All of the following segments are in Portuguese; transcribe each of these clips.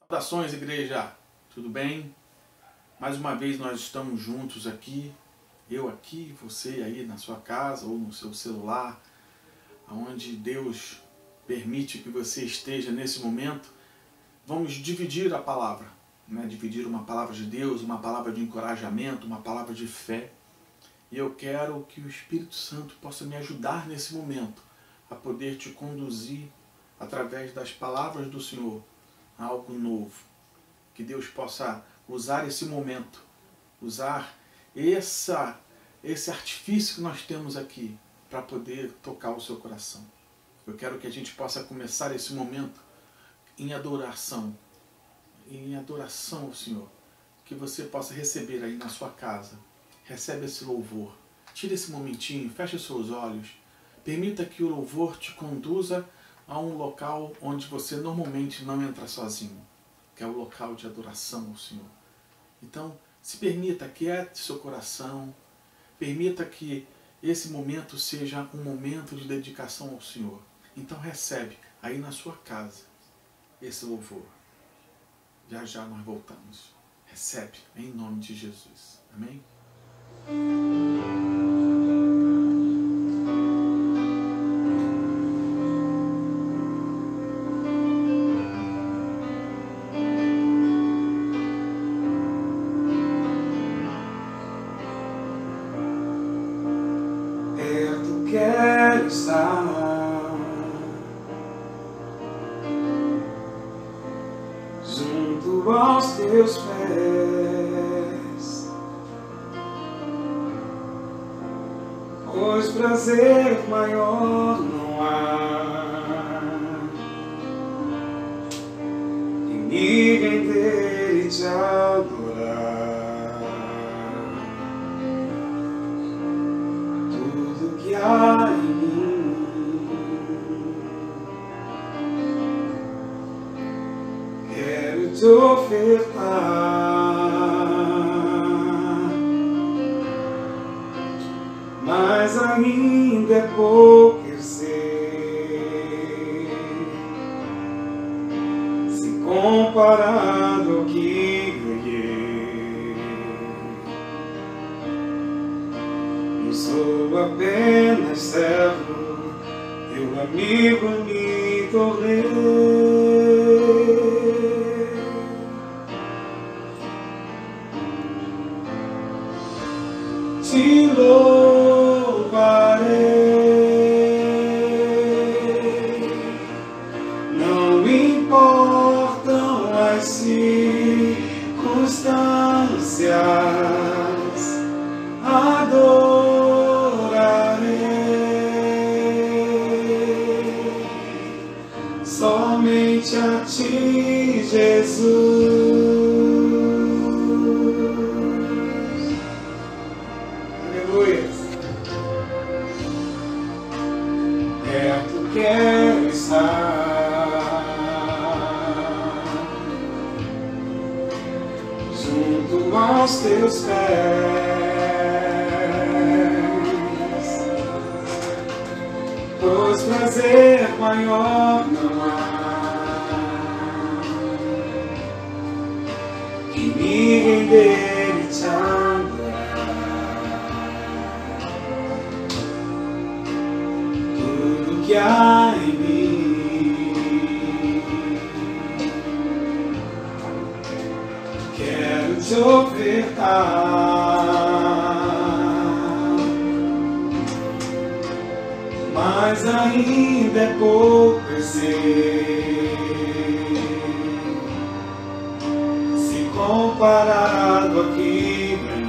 Saudações, igreja! Tudo bem? Mais uma vez nós estamos juntos aqui, eu aqui, você aí na sua casa ou no seu celular, onde Deus permite que você esteja nesse momento. Vamos dividir a palavra, né? Dividir uma palavra de Deus, uma palavra de encorajamento, uma palavra de fé. E eu quero que o Espírito Santo possa me ajudar nesse momento a poder te conduzir através das palavras do Senhor a algo novo. Que Deus possa usar esse momento, usar esse artifício que nós temos aqui para poder tocar o seu coração. Eu quero que a gente possa começar esse momento em adoração ao Senhor. Que você possa receber aí na sua casa. Recebe esse louvor. Tire esse momentinho, feche os seus olhos. Permita que o louvor te conduza a um local onde você normalmente não entra sozinho, que é o local de adoração ao Senhor. Então, se permita, aquiete seu coração, permita que esse momento seja um momento de dedicação ao Senhor. Então recebe aí na sua casa esse louvor. Já já nós voltamos. Recebe em nome de Jesus. Amém? Quero estar junto aos teus pés, pois prazer maior não há em me render e te adorar. Há em mim quero te ofertar, mas ainda é pouco, eu sei, se comparado ao que ganhei. Não sou apenas servo, teu amigo me tornei. Te louvarei, não importam as circunstâncias, adorarei somente a ti, Jesus. Aleluia. Perto quero estar, junto aos teus pés, pois prazer maior não há que me render e te adorar. Tudo que há em mim quero te ofertar, mas ainda é pouco, eu sei, se comparado ao que ganhei.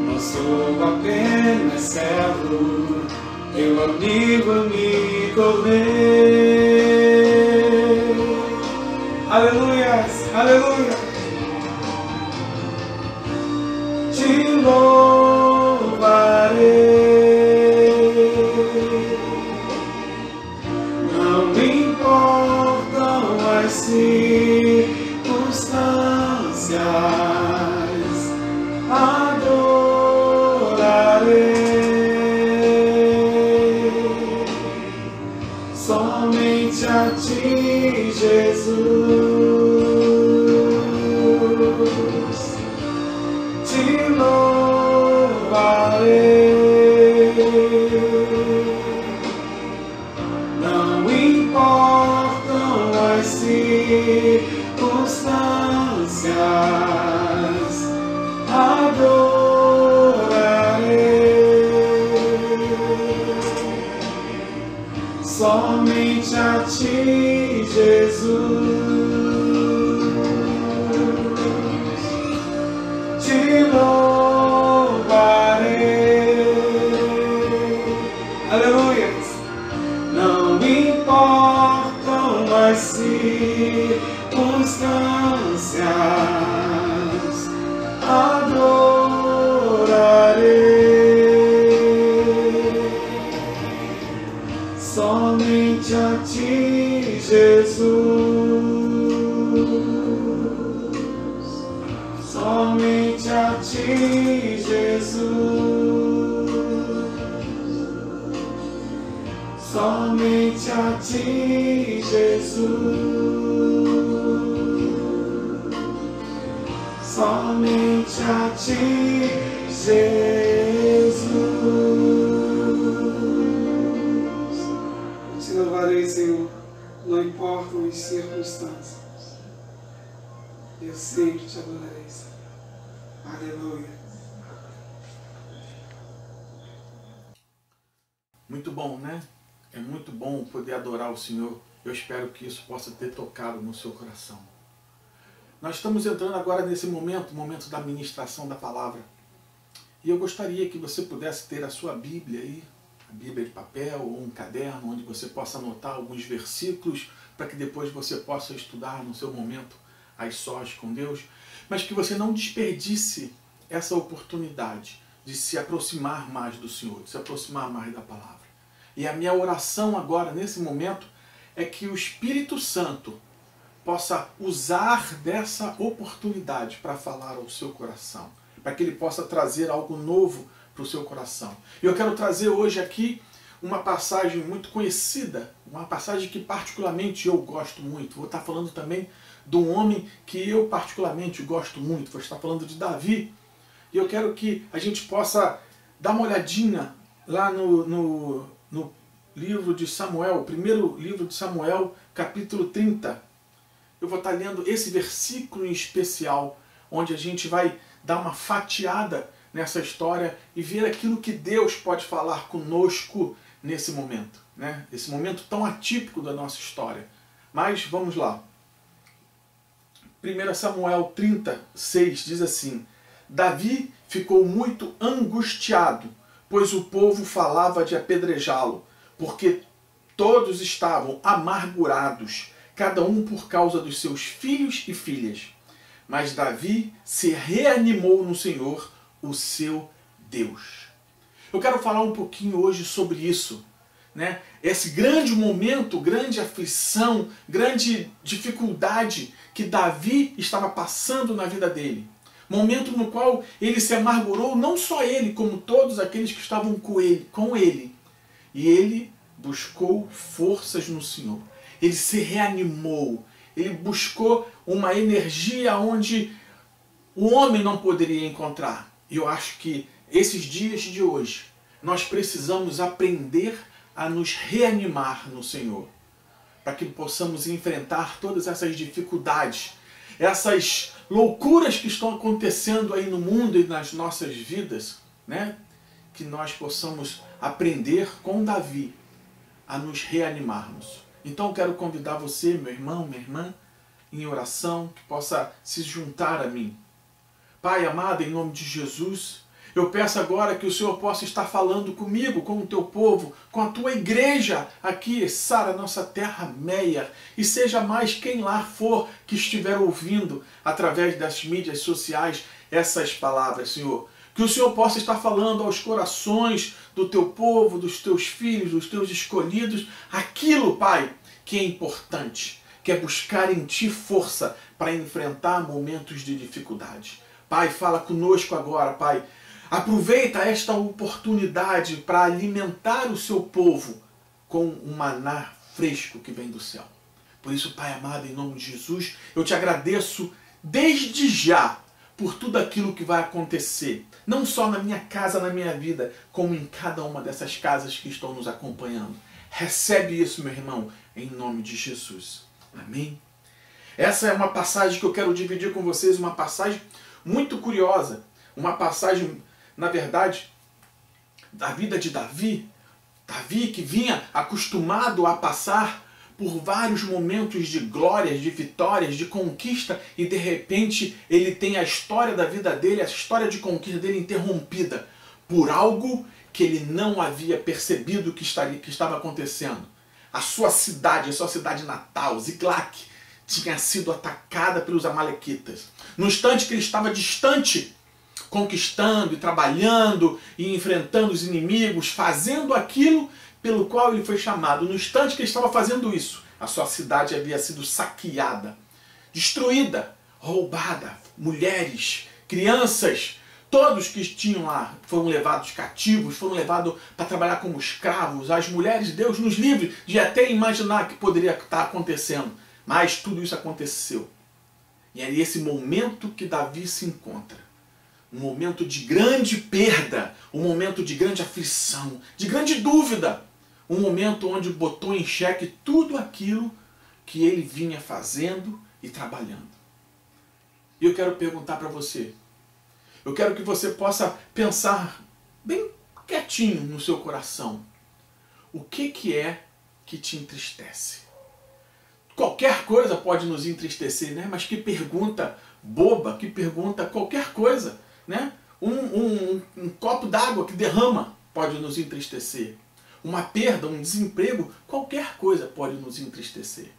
Não sou apenas servo, teu amigo me tornei. Aleluia, aleluia. Te louvarei, não importam as circunstâncias, adorarei somente a Ti, Jesus, Te louvarei. Não importam as circunstâncias, adorarei somente a Ti, Jesus, Te louvarei. Aleluia! Não importam as circunstâncias, adorarei somente a Ti, Jesus, somente a Ti, Jesus, somente a Ti, Jesus, somente a Ti, Jesus. Te louvarei, Senhor, não importam as circunstâncias, eu sempre te adorarei, Senhor. Aleluia. Muito bom, né? É muito bom poder adorar o Senhor. Eu espero que isso possa ter tocado no seu coração. Nós estamos entrando agora nesse momento, o momento da ministração da palavra. E eu gostaria que você pudesse ter a sua Bíblia aí, a Bíblia de papel ou um caderno, onde você possa anotar alguns versículos, para que depois você possa estudar no seu momento às sós com Deus, mas que você não desperdice essa oportunidade de se aproximar mais do Senhor, de se aproximar mais da palavra. E a minha oração agora, nesse momento, é que o Espírito Santo possa usar dessa oportunidade para falar ao seu coração, para que ele possa trazer algo novo para o seu coração. E eu quero trazer hoje aqui uma passagem muito conhecida, uma passagem que particularmente eu gosto muito. Vou estar falando também de um homem que eu particularmente gosto muito, vou estar falando de Davi. E eu quero que a gente possa dar uma olhadinha lá no livro de Samuel, o primeiro livro de Samuel, capítulo 30. Eu vou estar lendo esse versículo em especial, onde a gente vai dar uma fatiada nessa história e ver aquilo que Deus pode falar conosco nesse momento, né? Esse momento tão atípico da nossa história. Mas vamos lá. 1 Samuel 36 diz assim: Davi ficou muito angustiado, pois o povo falava de apedrejá-lo, porque todos estavam amargurados, cada um por causa dos seus filhos e filhas. Mas Davi se reanimou no Senhor, o seu Deus. Eu quero falar um pouquinho hoje sobre isso, né? Esse grande momento, grande aflição, grande dificuldade que Davi estava passando na vida dele. Momento no qual ele se amargurou, não só ele, como todos aqueles que estavam com ele. E ele buscou forças no Senhor. Ele se reanimou. Ele buscou uma energia onde o homem não poderia encontrar. E eu acho que esses dias de hoje, nós precisamos aprender a nos reanimar no Senhor, para que possamos enfrentar todas essas dificuldades, essas loucuras que estão acontecendo aí no mundo e nas nossas vidas, né? Que nós possamos aprender com Davi a nos reanimarmos. Então eu quero convidar você, meu irmão, minha irmã, em oração, que possa se juntar a mim. Pai amado, em nome de Jesus, eu peço agora que o Senhor possa estar falando comigo, com o teu povo, com a tua igreja aqui, Sara, nossa terra Meia, e seja mais quem lá for que estiver ouvindo através das mídias sociais essas palavras, Senhor. Que o Senhor possa estar falando aos corações do teu povo, dos teus filhos, dos teus escolhidos, aquilo, Pai, que é importante. quer buscar em Ti força para enfrentar momentos de dificuldade. Pai, fala conosco agora, Pai. Aproveita esta oportunidade para alimentar o Seu povo com um maná fresco que vem do céu. Por isso, Pai amado, em nome de Jesus, eu te agradeço desde já por tudo aquilo que vai acontecer, não só na minha casa, na minha vida, como em cada uma dessas casas que estão nos acompanhando. Recebe isso, meu irmão, em nome de Jesus. Amém? Essa é uma passagem que eu quero dividir com vocês, uma passagem muito curiosa, uma passagem, na verdade, da vida de Davi. Davi que vinha acostumado a passar por vários momentos de glórias, de vitórias, de conquista, e de repente ele tem a história da vida dele, a história de conquista dele interrompida por algo que ele não havia percebido que estava acontecendo. A sua cidade natal, Ziklag, tinha sido atacada pelos amalequitas. No instante que ele estava distante, conquistando e trabalhando e enfrentando os inimigos, fazendo aquilo pelo qual ele foi chamado. No instante que ele estava fazendo isso, a sua cidade havia sido saqueada, destruída, roubada. Mulheres, crianças, todos que tinham lá foram levados cativos, foram levados para trabalhar como escravos. As mulheres, Deus nos livre de até imaginar que poderia estar acontecendo. Mas tudo isso aconteceu. E é esse momento que Davi se encontra. Um momento de grande perda, um momento de grande aflição, de grande dúvida. Um momento onde botou em xeque tudo aquilo que ele vinha fazendo e trabalhando. E eu quero perguntar para você. Eu quero que você possa pensar bem quietinho no seu coração. O que é que te entristece? Qualquer coisa pode nos entristecer, né? Mas que pergunta boba, que pergunta qualquer coisa, né? Um copo d'água que derrama pode nos entristecer. Uma perda, um desemprego, qualquer coisa pode nos entristecer.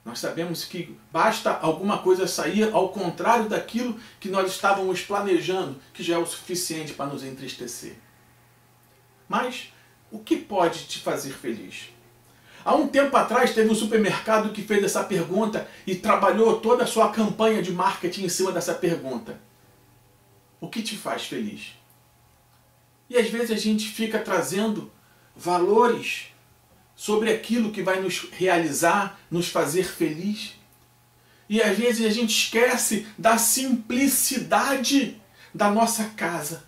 Nós sabemos que basta alguma coisa sair ao contrário daquilo que nós estávamos planejando, que já é o suficiente para nos entristecer. Mas o que pode te fazer feliz? Há um tempo atrás teve um supermercado que fez essa pergunta e trabalhou toda a sua campanha de marketing em cima dessa pergunta. O que te faz feliz? E às vezes a gente fica trazendo valores sobre aquilo que vai nos realizar, nos fazer feliz. E às vezes a gente esquece da simplicidade da nossa casa.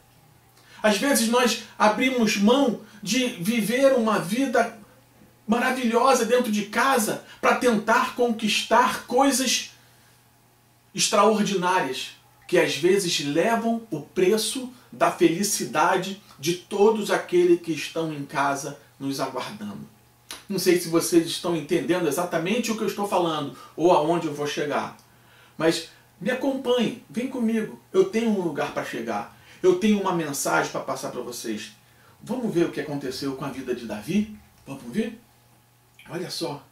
Às vezes nós abrimos mão de viver uma vida maravilhosa dentro de casa para tentar conquistar coisas extraordinárias que às vezes levam o preço da felicidade de todos aqueles que estão em casa nos aguardando. Não sei se vocês estão entendendo exatamente o que eu estou falando ou aonde eu vou chegar. Mas me acompanhe, vem comigo. Eu tenho um lugar para chegar. Eu tenho uma mensagem para passar para vocês. Vamos ver o que aconteceu com a vida de Davi? Vamos ver? Olha só.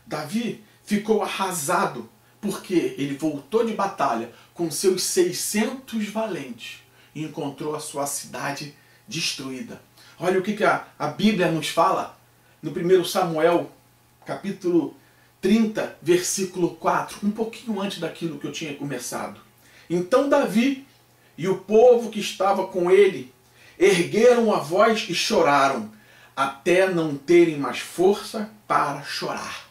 Davi ficou arrasado porque ele voltou de batalha com seus 600 valentes e encontrou a sua cidade destruída. Olha o que a Bíblia nos fala no 1 Samuel, capítulo 30, versículo 4, um pouquinho antes daquilo que eu tinha começado. Então Davi e o povo que estava com ele ergueram a voz e choraram, até não terem mais força para chorar.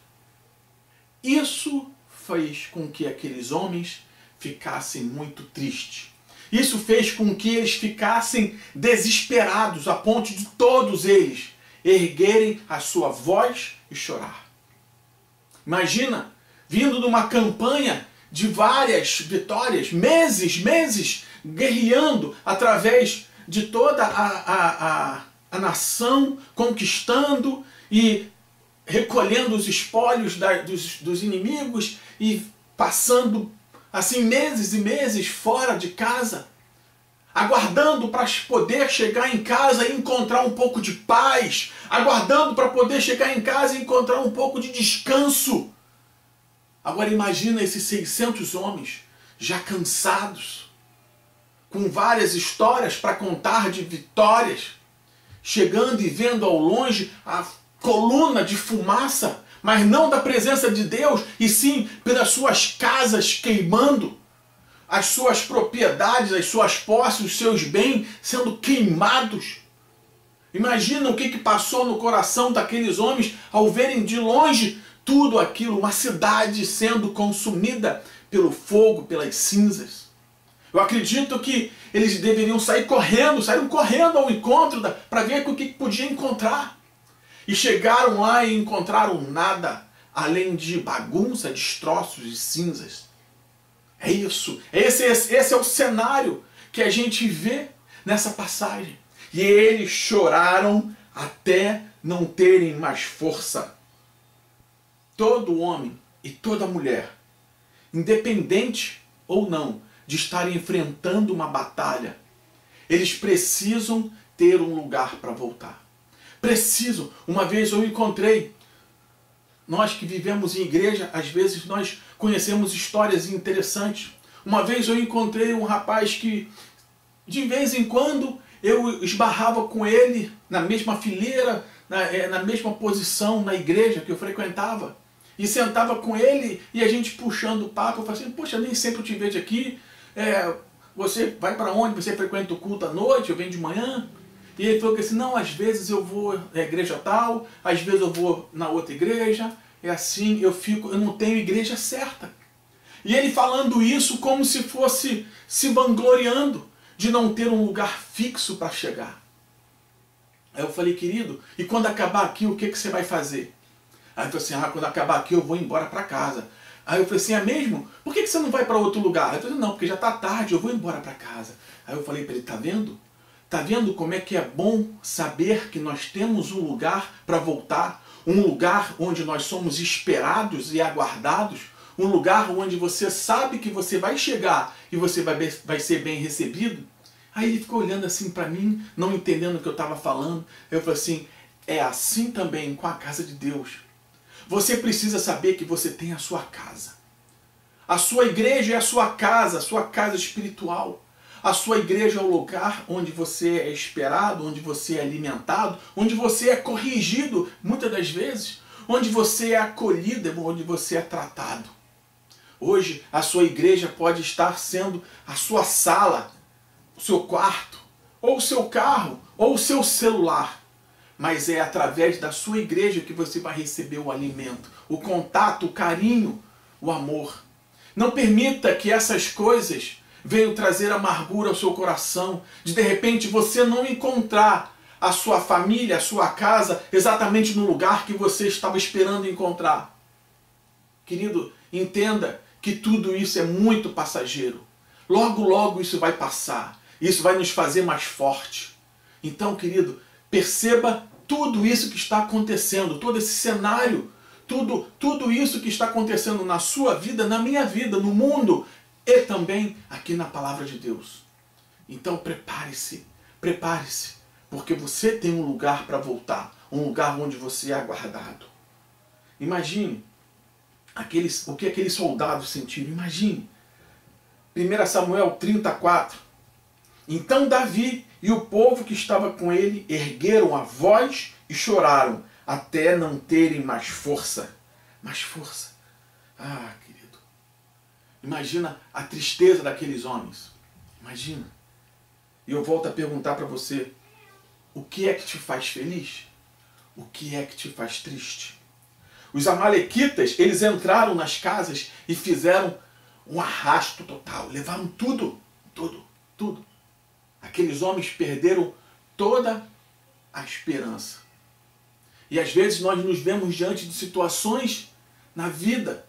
Isso fez com que aqueles homens ficassem muito tristes. Isso fez com que eles ficassem desesperados, a ponto de todos eles erguerem a sua voz e chorar. Imagina, vindo de uma campanha de várias vitórias, meses guerreando através de toda a nação, conquistando e recolhendo os espólios dos inimigos e passando assim meses e meses fora de casa, aguardando para poder chegar em casa e encontrar um pouco de paz, aguardando para poder chegar em casa e encontrar um pouco de descanso. Agora imagina esses 600 homens já cansados, com várias histórias para contar de vitórias, chegando e vendo ao longe a coluna de fumaça, mas não da presença de Deus, e sim pelas suas casas queimando, as suas propriedades, as suas posses, os seus bens sendo queimados. Imagina o que passou no coração daqueles homens ao verem de longe tudo aquilo, uma cidade sendo consumida pelo fogo, pelas cinzas. Eu acredito que eles deveriam saíram correndo ao encontro para ver o que podia encontrar. E chegaram lá e encontraram nada, além de bagunça, destroços e cinzas. É isso, esse é o cenário que a gente vê nessa passagem. E eles choraram até não terem mais força. Todo homem e toda mulher, independente ou não de estarem enfrentando uma batalha, eles precisam ter um lugar para voltar. Precisam. Uma vez eu encontrei, nós que vivemos em igreja, às vezes nós conhecemos histórias interessantes. Uma vez eu encontrei um rapaz que, de vez em quando, eu esbarrava com ele na mesma fileira, na mesma posição na igreja que eu frequentava. E sentava com ele e a gente puxando o papo. Eu falei assim, poxa, nem sempre eu te vejo aqui. Você vai para onde? Você frequenta o culto à noite? Eu venho de manhã? E ele falou que assim, não, às vezes eu vou na igreja tal, às vezes eu vou na outra igreja. É assim, eu não tenho igreja certa. E ele falando isso como se fosse se vangloriando de não ter um lugar fixo para chegar. Aí eu falei, querido, e quando acabar aqui, o que você vai fazer? Aí ele falou assim, quando acabar aqui eu vou embora para casa. Aí eu falei assim, é mesmo? Por que você não vai para outro lugar? Aí ele falou, não, porque já está tarde, eu vou embora para casa. Aí eu falei para ele, tá vendo? Tá vendo como é que é bom saber que nós temos um lugar para voltar? Um lugar onde nós somos esperados e aguardados? Um lugar onde você sabe que você vai chegar e você vai ser bem recebido? Aí ele ficou olhando assim para mim, não entendendo o que eu estava falando. Eu falei assim, é assim também com a casa de Deus. Você precisa saber que você tem a sua casa. A sua igreja é a sua casa espiritual. A sua igreja é o lugar onde você é esperado, onde você é alimentado, onde você é corrigido, muitas das vezes, onde você é acolhido, onde você é tratado. Hoje, a sua igreja pode estar sendo a sua sala, o seu quarto, ou o seu carro, ou o seu celular. Mas é através da sua igreja que você vai receber o alimento, o contato, o carinho, o amor. Não permita que essas coisas venham trazer amargura ao seu coração, de repente você não encontrar a sua família, a sua casa, exatamente no lugar que você estava esperando encontrar. Querido, entenda que tudo isso é muito passageiro. Logo, logo isso vai passar. Isso vai nos fazer mais forte. Então, querido, perceba tudo isso que está acontecendo, todo esse cenário, tudo isso que está acontecendo na sua vida, na minha vida, no mundo e também aqui na palavra de Deus. Então prepare-se, porque você tem um lugar para voltar, um lugar onde você é aguardado. Imagine o que aqueles soldados sentiram, imagine. 1 Samuel 34. Então Davi e o povo que estava com ele ergueram a voz e choraram, até não terem mais força. Mais força. Ah, querido. Imagina a tristeza daqueles homens. Imagina. E eu volto a perguntar para você, o que é que te faz feliz? O que é que te faz triste? Os amalequitas, eles entraram nas casas e fizeram um arrasto total. Levaram tudo. Aqueles homens perderam toda a esperança. E às vezes nós nos vemos diante de situações na vida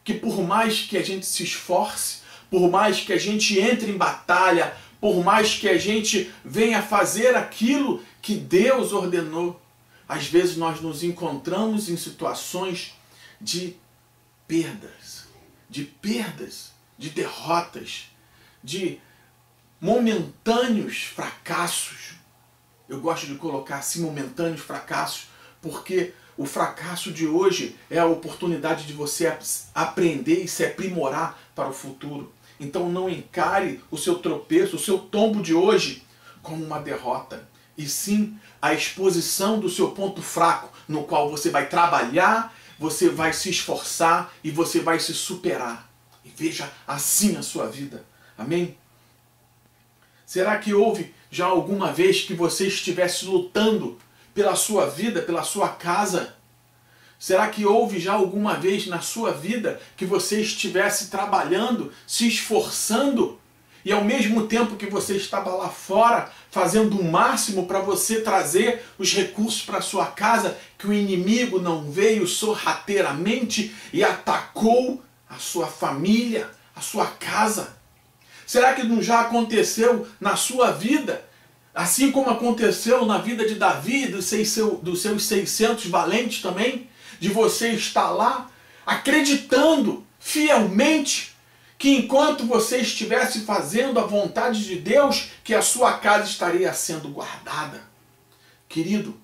que por mais que a gente se esforce, por mais que a gente entre em batalha, por mais que a gente venha fazer aquilo que Deus ordenou, às vezes nós nos encontramos em situações de perdas, de derrotas, de momentâneos fracassos. Eu gosto de colocar assim, momentâneos fracassos, porque o fracasso de hoje é a oportunidade de você aprender e se aprimorar para o futuro. Então não encare o seu tropeço, o seu tombo de hoje como uma derrota. e sim a exposição do seu ponto fraco, no qual você vai trabalhar, você vai se esforçar e você vai se superar. E veja assim a sua vida. Amém? Será que houve já alguma vez que você estivesse lutando pela sua vida, pela sua casa? Será que houve já alguma vez na sua vida que você estivesse trabalhando, se esforçando, e ao mesmo tempo que você estava lá fora, fazendo o máximo para você trazer os recursos para sua casa, que o inimigo não veio sorrateiramente e atacou a sua família, a sua casa? Será que não já aconteceu na sua vida, assim como aconteceu na vida de Davi, dos seus 600 valentes também, de você estar lá acreditando fielmente que enquanto você estivesse fazendo a vontade de Deus, que a sua casa estaria sendo guardada? Querido,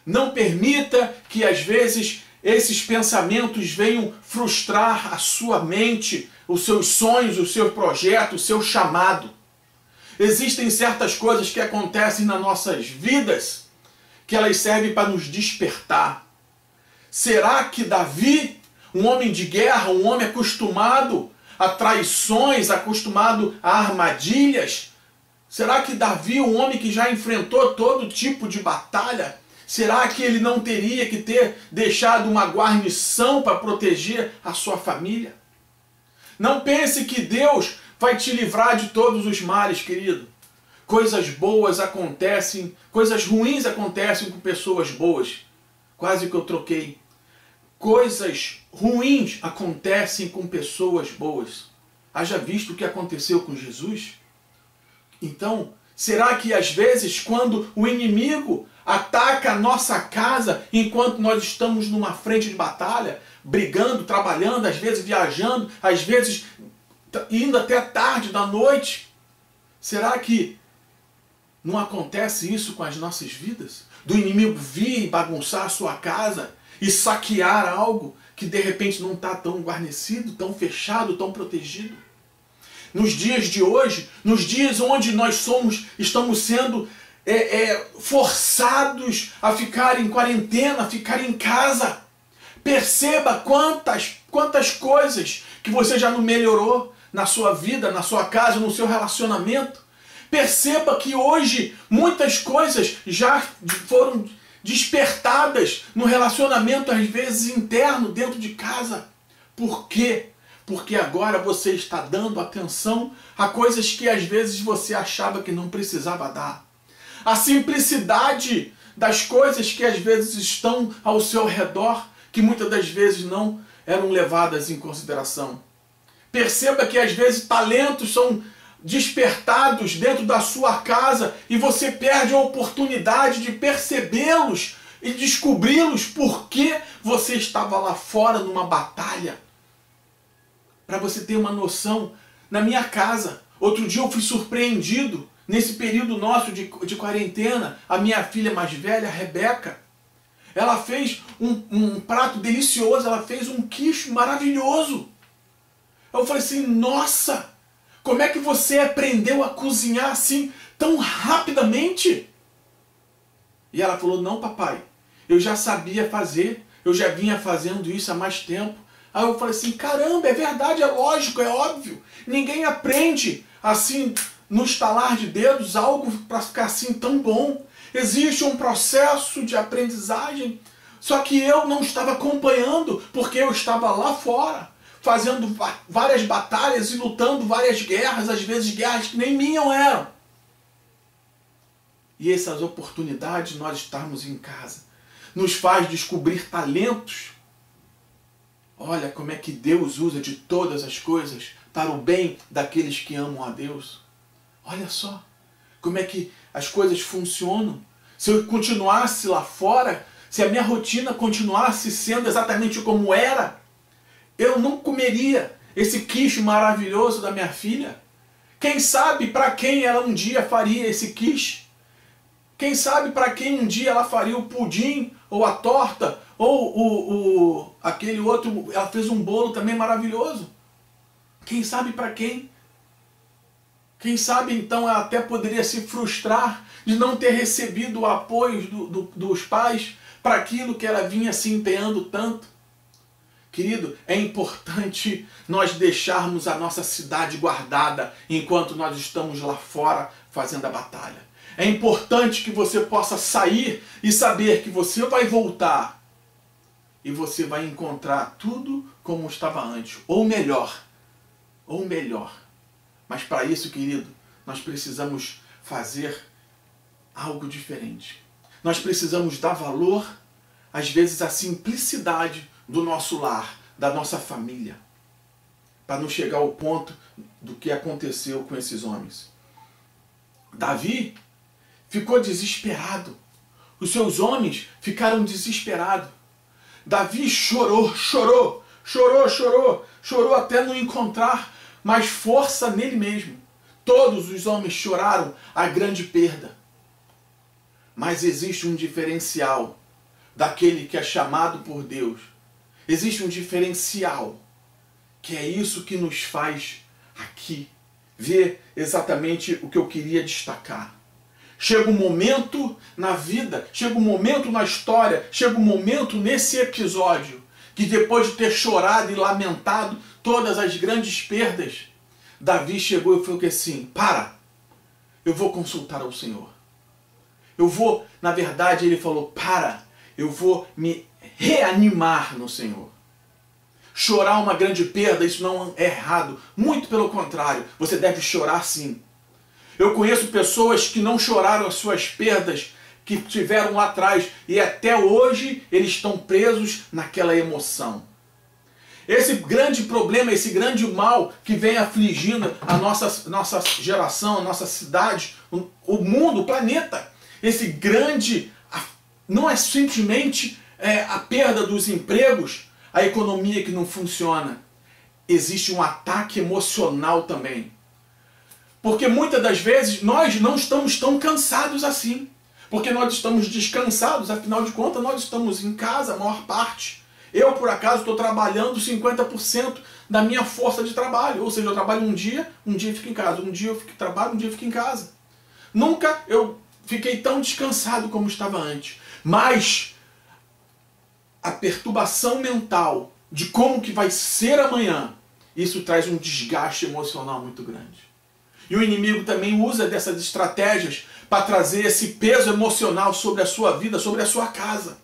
não permita que às vezes esses pensamentos venham frustrar a sua mente, os seus sonhos, o seu projeto, o seu chamado. Existem certas coisas que acontecem nas nossas vidas que elas servem para nos despertar. Será que Davi, um homem de guerra, um homem acostumado a traições, acostumado a armadilhas, será que Davi, um homem que já enfrentou todo tipo de batalha, será que ele não teria que ter deixado uma guarnição para proteger a sua família? Não pense que Deus vai te livrar de todos os males, querido. Coisas boas acontecem, coisas ruins acontecem com pessoas boas. Quase que eu troquei. Coisas ruins acontecem com pessoas boas. Haja visto o que aconteceu com Jesus? Então, será que às vezes quando o inimigo ataca a nossa casa enquanto nós estamos numa frente de batalha, brigando, trabalhando, às vezes viajando, às vezes indo até tarde da noite, será que não acontece isso com as nossas vidas? Do inimigo vir e bagunçar a sua casa e saquear algo que de repente não está tão guarnecido, tão fechado, tão protegido? Nos dias de hoje, nos dias onde nós estamos sendo forçados a ficar em quarentena, a ficar em casa, perceba quantas coisas que você já não melhorou na sua vida, na sua casa, no seu relacionamento. Perceba que hoje muitas coisas já foram despertadas no relacionamento, às vezes interno, dentro de casa. Por quê? Porque agora você está dando atenção a coisas que às vezes você achava que não precisava dar. A simplicidade das coisas que às vezes estão ao seu redor, que muitas das vezes não eram levadas em consideração. Perceba que às vezes talentos são despertados dentro da sua casa e você perde a oportunidade de percebê-los e descobri-los porque você estava lá fora numa batalha. Para você ter uma noção, na minha casa, outro dia eu fui surpreendido, nesse período nosso de quarentena, a minha filha mais velha, a Rebeca, ela fez um prato delicioso, ela fez um quiche maravilhoso. Eu falei assim, nossa, como é que você aprendeu a cozinhar assim tão rapidamente? E ela falou, não papai, eu já sabia fazer, eu já vinha fazendo isso há mais tempo. Aí eu falei assim, caramba, é verdade, é lógico, é óbvio. Ninguém aprende assim, no estalar de dedos, algo para ficar assim tão bom. Existe um processo de aprendizagem, só que eu não estava acompanhando, porque eu estava lá fora, fazendo várias batalhas e lutando várias guerras, às vezes guerras que nem minhas eram. E essas oportunidades, nós estarmos em casa, nos faz descobrir talentos. Olha como é que Deus usa de todas as coisas para o bem daqueles que amam a Deus. Olha só como é que as coisas funcionam. Se eu continuasse lá fora, se a minha rotina continuasse sendo exatamente como era, eu não comeria esse quiche maravilhoso da minha filha. Quem sabe para quem ela um dia faria esse quiche? Quem sabe para quem um dia ela faria o pudim, ou a torta, ou aquele outro, ela fez um bolo também maravilhoso. Quem sabe para quem? Quem sabe então ela até poderia se frustrar de não ter recebido o apoio dos pais para aquilo que ela vinha se empenhando tanto. Querido, é importante nós deixarmos a nossa cidade guardada enquanto nós estamos lá fora fazendo a batalha. É importante que você possa sair e saber que você vai voltar e você vai encontrar tudo como estava antes, ou melhor. Ou melhor. Mas para isso, querido, nós precisamos fazer algo diferente. Nós precisamos dar valor, às vezes, à simplicidade do nosso lar, da nossa família, para não chegar ao ponto do que aconteceu com esses homens. Davi ficou desesperado. Os seus homens ficaram desesperados. Davi chorou até não encontrar mais força nele mesmo. Todos os homens choraram a grande perda. Mas existe um diferencial daquele que é chamado por Deus. Existe um diferencial, que é isso que nos faz aqui ver exatamente o que eu queria destacar. Chega um momento na vida, chega um momento na história, chega um momento nesse episódio, que depois de ter chorado e lamentado todas as grandes perdas, Davi chegou e falou assim, eu vou consultar ao Senhor. Na verdade ele falou, eu vou me reanimar no Senhor. Chorar uma grande perda, isso não é errado. Muito pelo contrário, você deve chorar sim. Eu conheço pessoas que não choraram as suas perdas que tiveram lá atrás e até hoje eles estão presos naquela emoção. Esse grande problema, esse grande mal que vem afligindo a nossa geração, a nossa cidade, o mundo, o planeta, esse grande, não é simplesmente a perda dos empregos, a economia que não funciona. Existe um ataque emocional também. Porque muitas das vezes nós não estamos tão cansados assim. Porque nós estamos descansados, afinal de contas nós estamos em casa a maior parte. Eu, por acaso, estou trabalhando 50% da minha força de trabalho. Ou seja, eu trabalho um dia eu fico em casa. Um dia eu trabalho, um dia eu fico em casa. Nunca eu fiquei tão descansado como estava antes. Mas a perturbação mental de como que vai ser amanhã, isso traz um desgaste emocional muito grande. E o inimigo também usa dessas estratégias para trazer esse peso emocional sobre a sua vida, sobre a sua casa.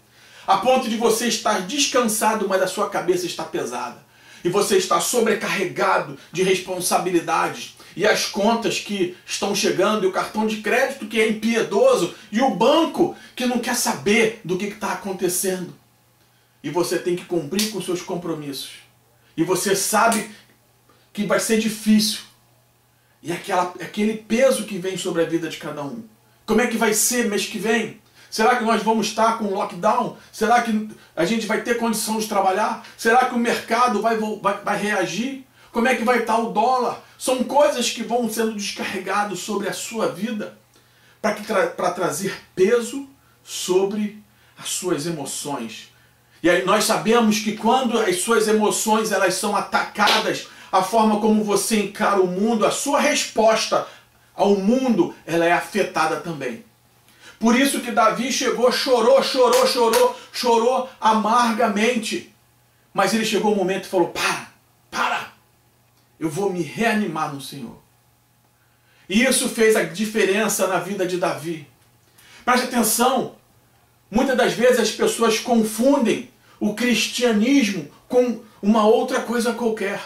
A ponto de você estar descansado, mas a sua cabeça está pesada. E você está sobrecarregado de responsabilidades. E as contas que estão chegando, e o cartão de crédito que é impiedoso, e o banco que não quer saber do que está acontecendo. E você tem que cumprir com seus compromissos. E você sabe que vai ser difícil. E aquele peso que vem sobre a vida de cada um. Como é que vai ser mês que vem? Será que nós vamos estar com lockdown? Será que a gente vai ter condição de trabalhar? Será que o mercado vai reagir? Como é que vai estar o dólar? São coisas que vão sendo descarregadas sobre a sua vida para trazer peso sobre as suas emoções. E aí nós sabemos que quando as suas emoções elas são atacadas, a forma como você encara o mundo, a sua resposta ao mundo, ela é afetada também. Por isso que Davi chegou, chorou amargamente. Mas ele chegou um momento e falou, para, eu vou me reanimar no Senhor. E isso fez a diferença na vida de Davi. Preste atenção, muitas das vezes as pessoas confundem o cristianismo com uma outra coisa qualquer.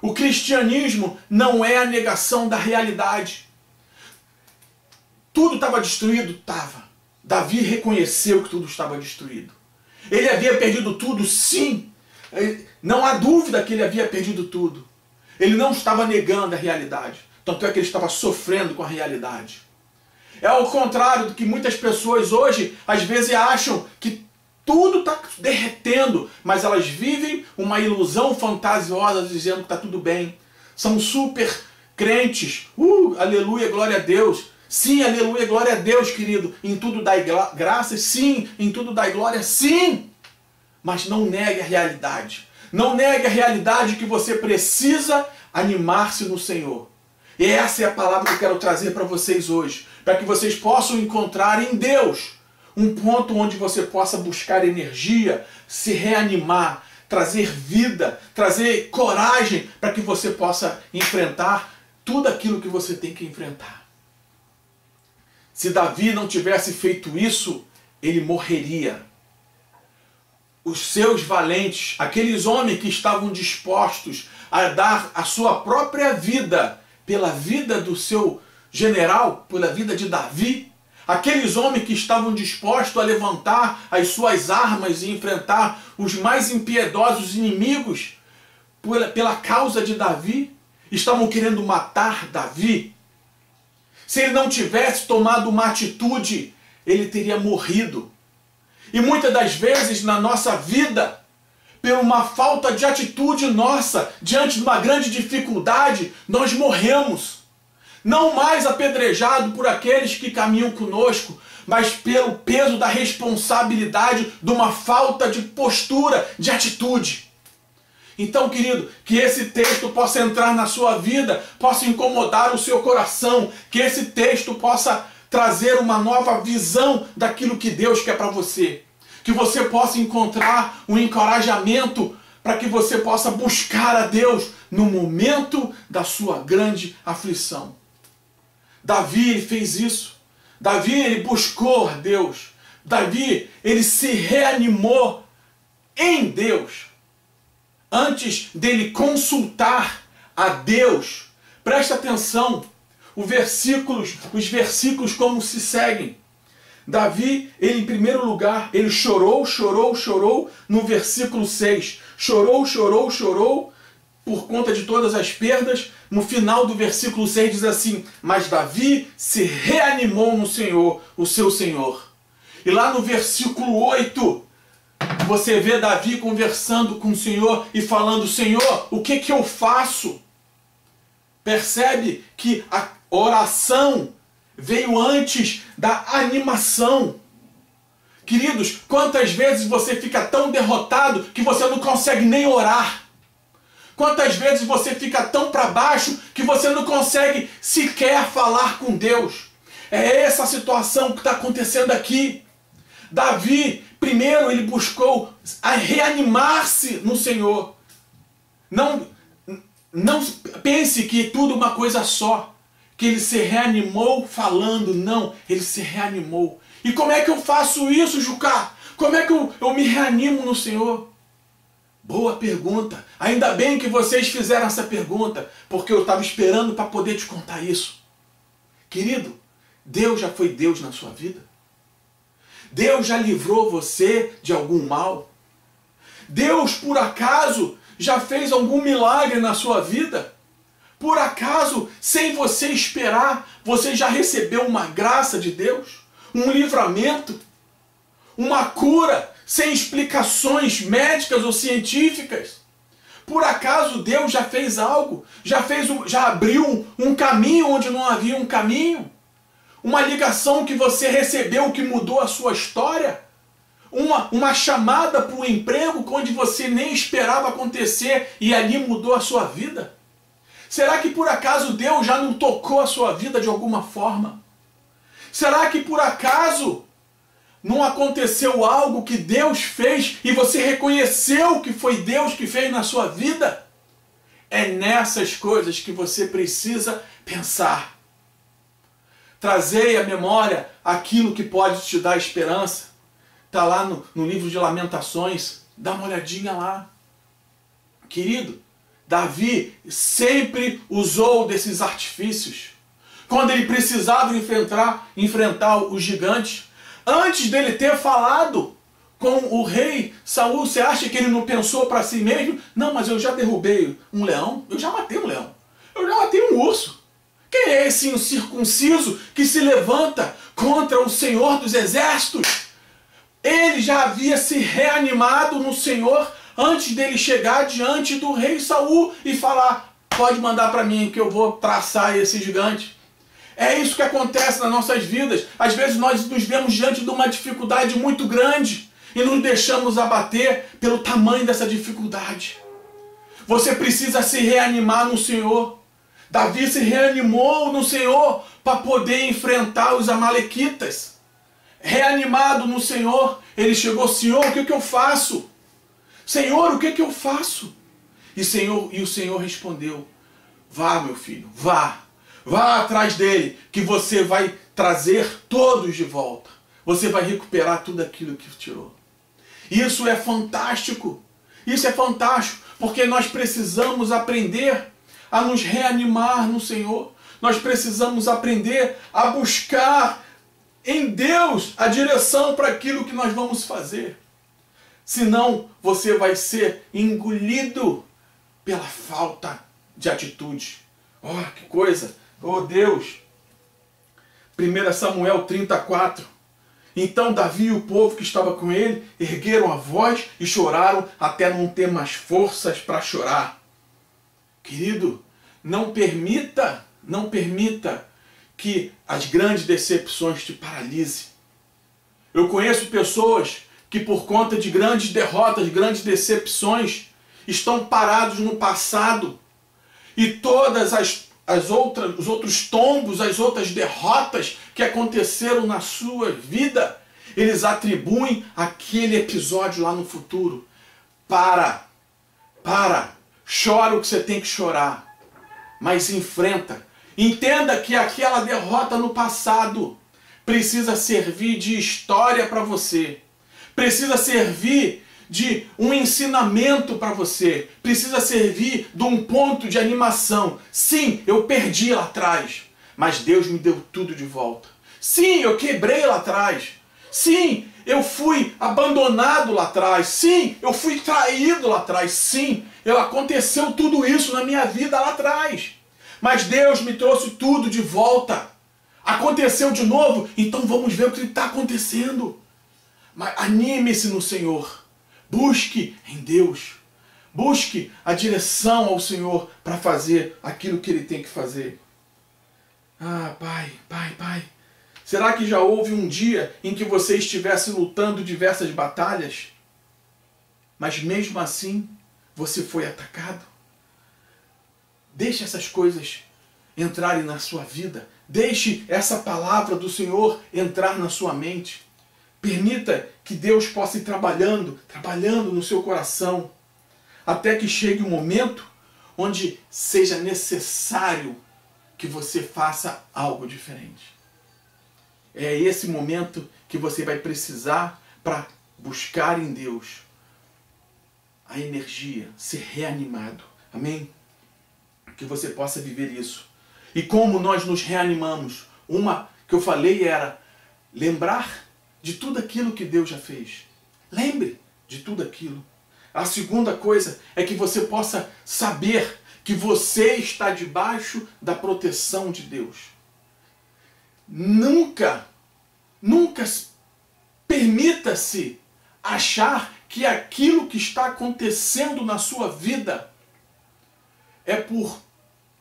O cristianismo não é a negação da realidade. Tudo estava destruído? Estava. Davi reconheceu que tudo estava destruído. Ele havia perdido tudo? Sim. Não há dúvida que ele havia perdido tudo. Ele não estava negando a realidade. Tanto é que ele estava sofrendo com a realidade. É ao contrário do que muitas pessoas hoje, às vezes, acham que tudo está derretendo, mas elas vivem uma ilusão fantasiosa dizendo que está tudo bem. São super crentes. Aleluia, glória a Deus. Sim, aleluia, glória a Deus, querido. Em tudo dai graças, sim. Em tudo dai glória, sim. Mas não negue a realidade. Não negue a realidade que você precisa animar-se no Senhor. E essa é a palavra que eu quero trazer para vocês hoje, para que vocês possam encontrar em Deus um ponto onde você possa buscar energia, se reanimar, trazer vida, trazer coragem para que você possa enfrentar tudo aquilo que você tem que enfrentar. Se Davi não tivesse feito isso, ele morreria. Os seus valentes, aqueles homens que estavam dispostos a dar a sua própria vida pela vida do seu general, pela vida de Davi, aqueles homens que estavam dispostos a levantar as suas armas e enfrentar os mais impiedosos inimigos pela causa de Davi, estavam querendo matar Davi. Se ele não tivesse tomado uma atitude, ele teria morrido. E muitas das vezes na nossa vida, por uma falta de atitude nossa, diante de uma grande dificuldade, nós morremos. Não mais apedrejado por aqueles que caminham conosco, mas pelo peso da responsabilidade de uma falta de postura, de atitude. Então, querido, que esse texto possa entrar na sua vida, possa incomodar o seu coração, que esse texto possa trazer uma nova visão daquilo que Deus quer para você. Que você possa encontrar um encorajamento para que você possa buscar a Deus no momento da sua grande aflição. Davi, ele fez isso. Davi, ele buscou a Deus. Davi, ele se reanimou em Deus. Antes dele consultar a Deus, presta atenção, os versículos como se seguem. Davi, ele em primeiro lugar, ele chorou no versículo 6. Chorou por conta de todas as perdas. No final do versículo 6 diz assim: mas Davi se reanimou no Senhor, o seu Senhor. E lá no versículo 8, você vê Davi conversando com o Senhor e falando: Senhor, o que eu faço? Percebe que a oração veio antes da animação. Queridos, quantas vezes você fica tão derrotado que você não consegue nem orar? Quantas vezes você fica tão para baixo que você não consegue sequer falar com Deus? É essa a situação que está acontecendo aqui. Davi, primeiro ele buscou a reanimar-se no Senhor. Não pense que tudo é uma coisa só. Que ele se reanimou falando. Não, ele se reanimou. E como é que eu faço isso, Jucá? Como é que eu me reanimo no Senhor? Boa pergunta. Ainda bem que vocês fizeram essa pergunta, porque eu estava esperando para poder te contar isso. Querido, Deus já foi Deus na sua vida? Deus já livrou você de algum mal? Deus, por acaso, já fez algum milagre na sua vida? Por acaso, sem você esperar, você já recebeu uma graça de Deus? Um livramento? Uma cura sem explicações médicas ou científicas? Por acaso Deus já fez algo? Já abriu um caminho onde não havia um caminho? Uma ligação que você recebeu que mudou a sua história? Uma chamada para um emprego onde você nem esperava acontecer e ali mudou a sua vida? Será que por acaso Deus já não tocou a sua vida de alguma forma? Será que por acaso não aconteceu algo que Deus fez e você reconheceu que foi Deus que fez na sua vida? É nessas coisas que você precisa pensar. Trazei à memória aquilo que pode te dar esperança. Está lá no livro de Lamentações. Dá uma olhadinha lá. Querido, Davi sempre usou desses artifícios. Quando ele precisava enfrentar os gigantes. Antes dele ter falado com o rei Saul, você acha que ele não pensou para si mesmo? Não, mas eu já derrubei um leão. Eu já matei um leão. Eu já matei um urso. Quem é esse incircunciso que se levanta contra o Senhor dos Exércitos? Ele já havia se reanimado no Senhor antes dele chegar diante do rei Saul e falar: pode mandar para mim que eu vou traçar esse gigante. É isso que acontece nas nossas vidas. Às vezes nós nos vemos diante de uma dificuldade muito grande e nos deixamos abater pelo tamanho dessa dificuldade. Você precisa se reanimar no Senhor. Davi se reanimou no Senhor para poder enfrentar os amalequitas. Reanimado no Senhor, ele chegou: Senhor, o que eu faço? Senhor, o que eu faço? E o Senhor respondeu: vá, meu filho, vá. Vá atrás dele, que você vai trazer todos de volta. Você vai recuperar tudo aquilo que tirou. Isso é fantástico. Isso é fantástico, porque nós precisamos aprender a nos reanimar no Senhor. Nós precisamos aprender a buscar em Deus a direção para aquilo que nós vamos fazer. Senão você vai ser engolido pela falta de atitude. Oh, que coisa! Oh, Deus! 1 Samuel 34. Então Davi e o povo que estava com ele ergueram a voz e choraram até não ter mais forças para chorar. Querido, não permita que as grandes decepções te paralisem. Eu conheço pessoas que por conta de grandes derrotas, grandes decepções, estão parados no passado e todas os outros tombos, as outras derrotas que aconteceram na sua vida, eles atribuem aquele episódio lá no futuro. Para, chora o que você tem que chorar, mas enfrenta. Entenda que aquela derrota no passado precisa servir de história para você, precisa servir de um ensinamento para você, precisa servir de um ponto de animação. Sim, eu perdi lá atrás, mas Deus me deu tudo de volta. Sim, eu quebrei lá atrás. Sim, eu fui abandonado lá atrás. Sim, eu fui traído lá atrás. Sim, aconteceu tudo isso na minha vida lá atrás, mas Deus me trouxe tudo de volta. Aconteceu de novo, então vamos ver o que está acontecendo. Mas anime-se no Senhor. Busque em Deus. Busque a direção ao Senhor para fazer aquilo que Ele tem que fazer. Ah, Pai. Será que já houve um dia em que você estivesse lutando diversas batalhas, mas mesmo assim você foi atacado? Deixe essas coisas entrarem na sua vida. Deixe essa palavra do Senhor entrar na sua mente. Permita que Deus possa ir trabalhando no seu coração, até que chegue um momento onde seja necessário que você faça algo diferente. É esse momento que você vai precisar para buscar em Deus a energia, ser reanimado. Amém? Que você possa viver isso. E como nós nos reanimamos? Uma que eu falei era lembrar de tudo aquilo que Deus já fez. Lembre de tudo aquilo. A segunda coisa é que você possa saber que você está debaixo da proteção de Deus. Nunca permita-se achar que aquilo que está acontecendo na sua vida é por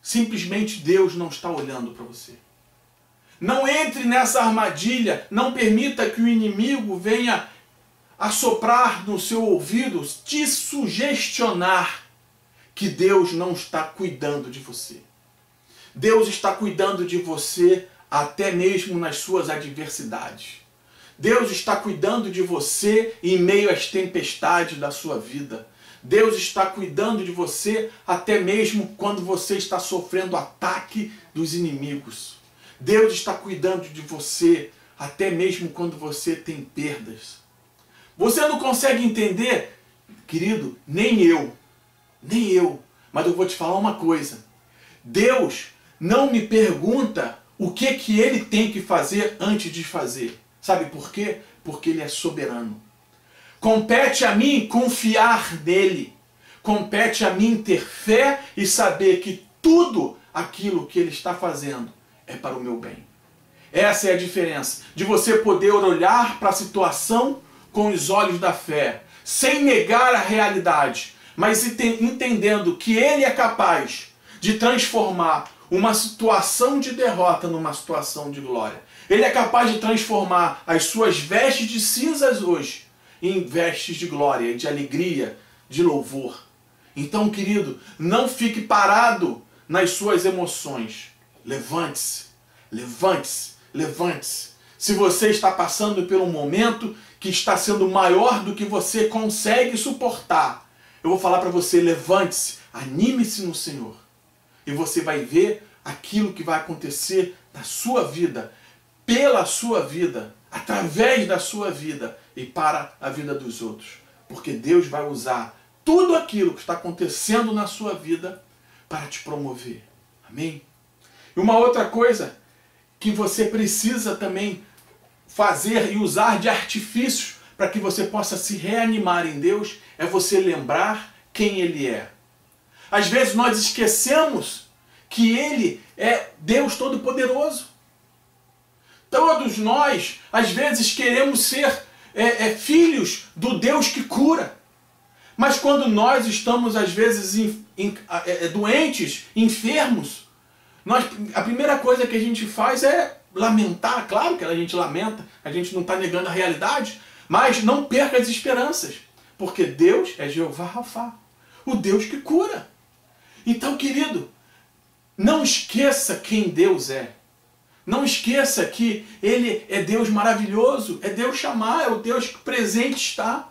simplesmente Deus não está olhando para você. Não entre nessa armadilha, não permita que o inimigo venha assoprar no seu ouvido, te sugestionar que Deus não está cuidando de você. Deus está cuidando de você até mesmo nas suas adversidades. Deus está cuidando de você em meio às tempestades da sua vida. Deus está cuidando de você até mesmo quando você está sofrendo ataque dos inimigos. Deus está cuidando de você até mesmo quando você tem perdas. Você não consegue entender, querido, nem eu, mas eu vou te falar uma coisa. Deus não me pergunta o que Ele tem que fazer antes de fazer. Sabe por quê? Porque Ele é soberano. Compete a mim confiar nele. Compete a mim ter fé e saber que tudo aquilo que Ele está fazendo é para o meu bem. Essa é a diferença de você poder olhar para a situação com os olhos da fé, sem negar a realidade, mas entendendo que Ele é capaz de transformar uma situação de derrota numa situação de glória. Ele é capaz de transformar as suas vestes de cinzas hoje em vestes de glória, de alegria, de louvor. Então, querido, não fique parado nas suas emoções. Levante-se, levante-se, levante-se. Se você está passando por um momento que está sendo maior do que você consegue suportar, eu vou falar para você, levante-se, anime-se no Senhor. E você vai ver aquilo que vai acontecer na sua vida, pela sua vida, através da sua vida e para a vida dos outros. Porque Deus vai usar tudo aquilo que está acontecendo na sua vida para te promover. Amém? E uma outra coisa que você precisa também fazer e usar de artifícios para que você possa se reanimar em Deus é você lembrar quem Ele é. Às vezes nós esquecemos que Ele é Deus Todo-Poderoso. Todos nós, às vezes, queremos ser filhos do Deus que cura. Mas quando nós estamos, às vezes, doentes, enfermos, a primeira coisa que a gente faz é lamentar. Claro que a gente lamenta, a gente não está negando a realidade, mas não perca as esperanças, porque Deus é Jeová Rafá, o Deus que cura. Então, querido, não esqueça quem Deus é. Não esqueça que Ele é Deus maravilhoso, é Deus Chamar, é o Deus que presente está.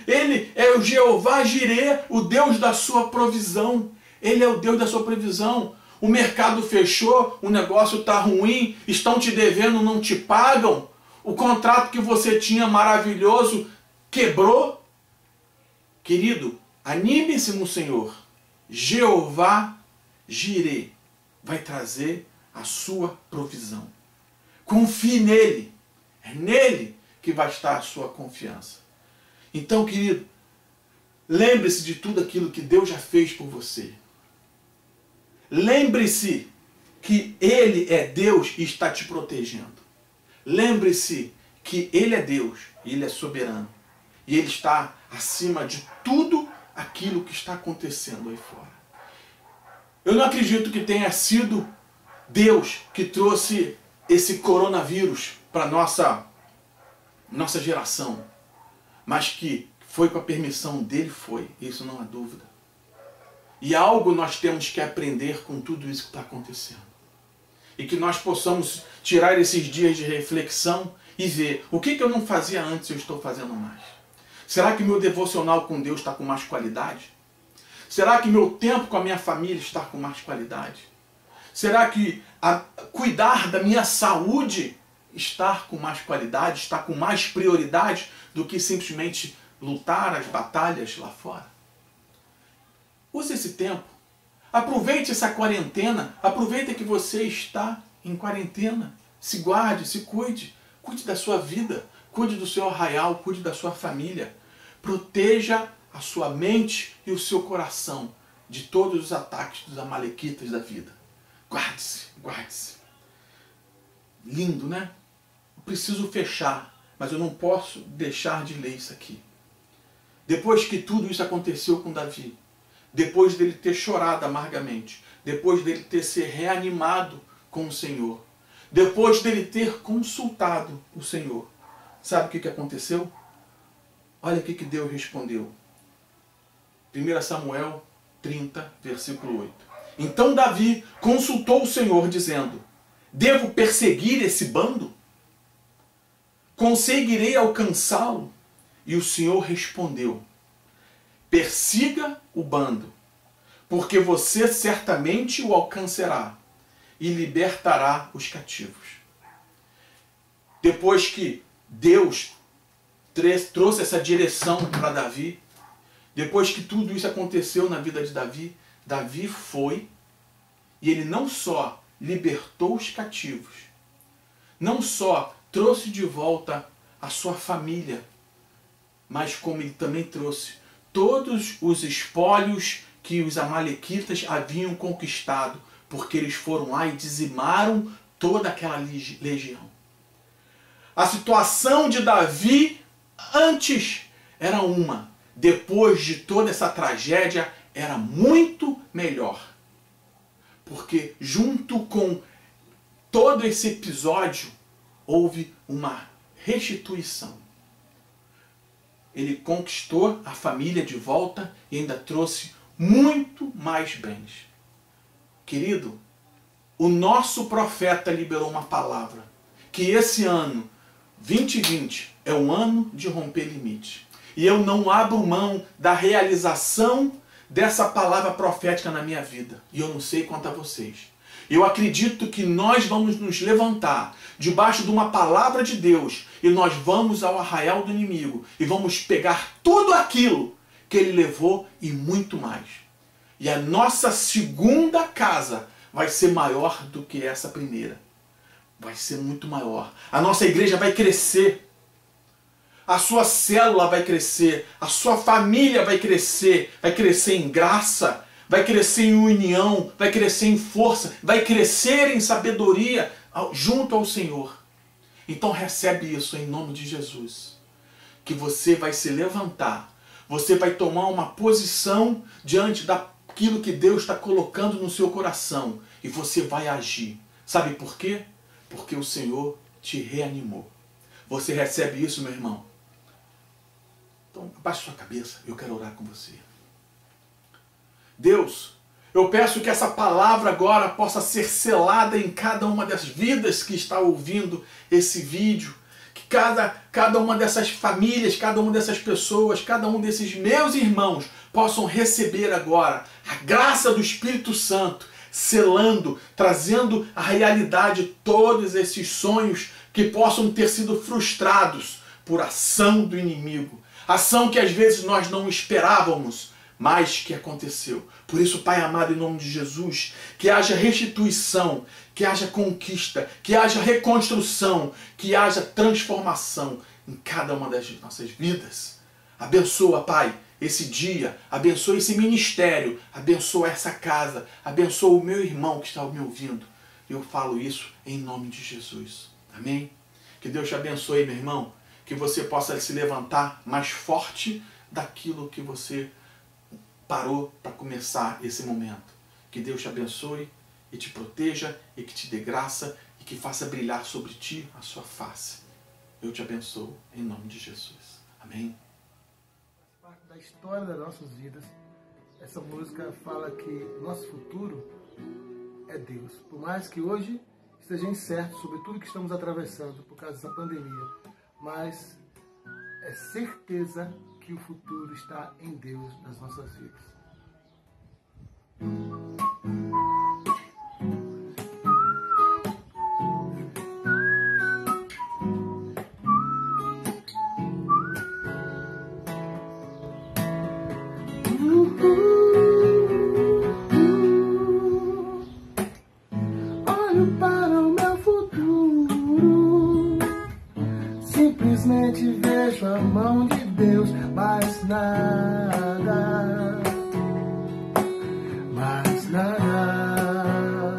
Ele é o Jeová Jirê, o Deus da sua provisão. Ele é o Deus da sua provisão. O mercado fechou, o negócio está ruim, estão te devendo, não te pagam. O contrato que você tinha maravilhoso quebrou. Querido, anime-se no Senhor. Jeová Jirê vai trazer a sua provisão. Confie nele. É nele que vai estar a sua confiança. Então, querido, lembre-se de tudo aquilo que Deus já fez por você. Lembre-se que Ele é Deus e está te protegendo. Lembre-se que Ele é Deus e Ele é soberano. E Ele está acima de tudo aquilo que está acontecendo aí fora. Eu não acredito que tenha sido Deus que trouxe esse coronavírus para nossa geração. Mas que foi com a permissão dele, foi. Isso não há dúvida. E algo nós temos que aprender com tudo isso que está acontecendo. E que nós possamos tirar esses dias de reflexão e ver o que eu não fazia antes e eu estou fazendo mais. Será que meu devocional com Deus está com mais qualidade? Será que meu tempo com a minha família está com mais qualidade? Será que cuidar da minha saúde está com mais qualidade, está com mais prioridade do que simplesmente lutar as batalhas lá fora? Use esse tempo. Aproveite essa quarentena. Aproveite que você está em quarentena. Se guarde, se cuide. Cuide da sua vida. Cuide do seu arraial. Cuide da sua família. Proteja a sua mente e o seu coração de todos os ataques dos amalequitas da vida. Guarde-se, guarde-se. Lindo, né? Eu preciso fechar, mas eu não posso deixar de ler isso aqui. Depois que tudo isso aconteceu com Davi, depois dele ter chorado amargamente, depois dele ter se reanimado com o Senhor, depois dele ter consultado o Senhor, sabe o que aconteceu? Olha o que Deus respondeu. 1 Samuel 30, versículo 8. Então Davi consultou o Senhor, dizendo: devo perseguir esse bando? Conseguirei alcançá-lo? E o Senhor respondeu: persiga o bando, porque você certamente o alcançará e libertará os cativos. Depois que Deus trouxe essa direção para Davi, depois que tudo isso aconteceu na vida de Davi, Davi foi e ele não só libertou os cativos, não só trouxe de volta a sua família, mas como ele também trouxe todos os espólios que os amalequitas haviam conquistado, porque eles foram lá e dizimaram toda aquela legião. A situação de Davi antes era uma, depois de toda essa tragédia era muito melhor. Porque junto com todo esse episódio houve uma restituição. Ele conquistou a família de volta e ainda trouxe muito mais bens. Querido, o nosso profeta liberou uma palavra, que esse ano, 2020, é um ano de romper limite. E eu não abro mão da realização dessa palavra profética na minha vida. E eu não sei quanto a vocês. Eu acredito que nós vamos nos levantar debaixo de uma palavra de Deus e nós vamos ao arraial do inimigo e vamos pegar tudo aquilo que ele levou e muito mais. E a nossa segunda casa vai ser maior do que essa primeira. Vai ser muito maior. A nossa igreja vai crescer. A sua célula vai crescer. A sua família vai crescer. Vai crescer em graça. Vai crescer em união. Vai crescer em força. Vai crescer em sabedoria junto ao Senhor. Então recebe isso em nome de Jesus. Que você vai se levantar. Você vai tomar uma posição diante daquilo que Deus está colocando no seu coração. E você vai agir. Sabe por quê? Porque o Senhor te reanimou. Você recebe isso, meu irmão? Então, abaixe sua cabeça. Eu quero orar com você. Deus, eu peço que essa palavra agora possa ser selada em cada uma das vidas que está ouvindo esse vídeo. Que cada uma dessas famílias, cada uma dessas pessoas, cada um desses meus irmãos possam receber agora a graça do Espírito Santo, selando, trazendo à realidade todos esses sonhos que possam ter sido frustrados por ação do inimigo. Ação que às vezes nós não esperávamos, mas que aconteceu. Por isso, Pai amado, em nome de Jesus, que haja restituição, que haja conquista, que haja reconstrução, que haja transformação em cada uma das nossas vidas. Abençoa, Pai, esse dia, abençoa esse ministério, abençoa essa casa, abençoa o meu irmão que está me ouvindo. Eu falo isso em nome de Jesus. Amém? Que Deus te abençoe, meu irmão. Que você possa se levantar mais forte daquilo que você parou para começar esse momento. Que Deus te abençoe e te proteja e que te dê graça e que faça brilhar sobre ti a sua face. Eu te abençoo em nome de Jesus. Amém? Parte da história das nossas vidas, essa música fala que nosso futuro é Deus. Por mais que hoje esteja incerto sobre tudo que estamos atravessando por causa dessa pandemia, mas é certeza que o futuro está em Deus nas nossas vidas. Olho para o meu futuro, simplesmente vejo a mão de Deus, mais nada, mais nada.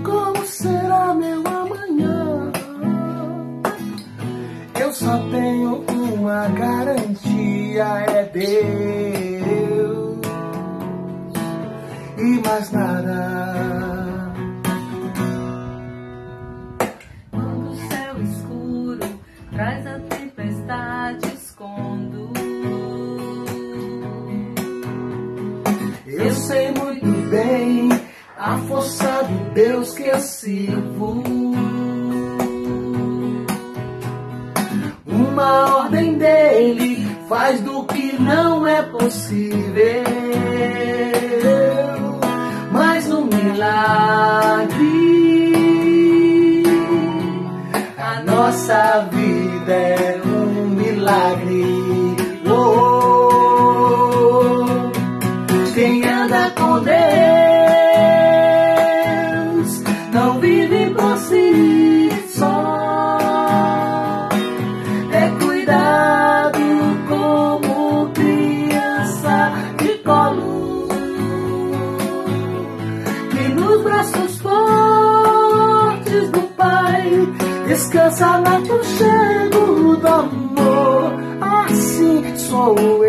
Como será meu amanhã? Eu só tenho uma garantia, é Deus e mais nada. Quando o céu escuro traz a tempestade, escondo. Eu sei muito bem a força do Deus que eu sirvo. Uma ordem dele faz do que não é possível. Mas um milagre, a nossa vida é um milagre. Oh, quem anda com Deus não vive por si só. É cuidado como criança de colo, que nos braços fortes do Pai descansa no aconchego do amor. Assim sou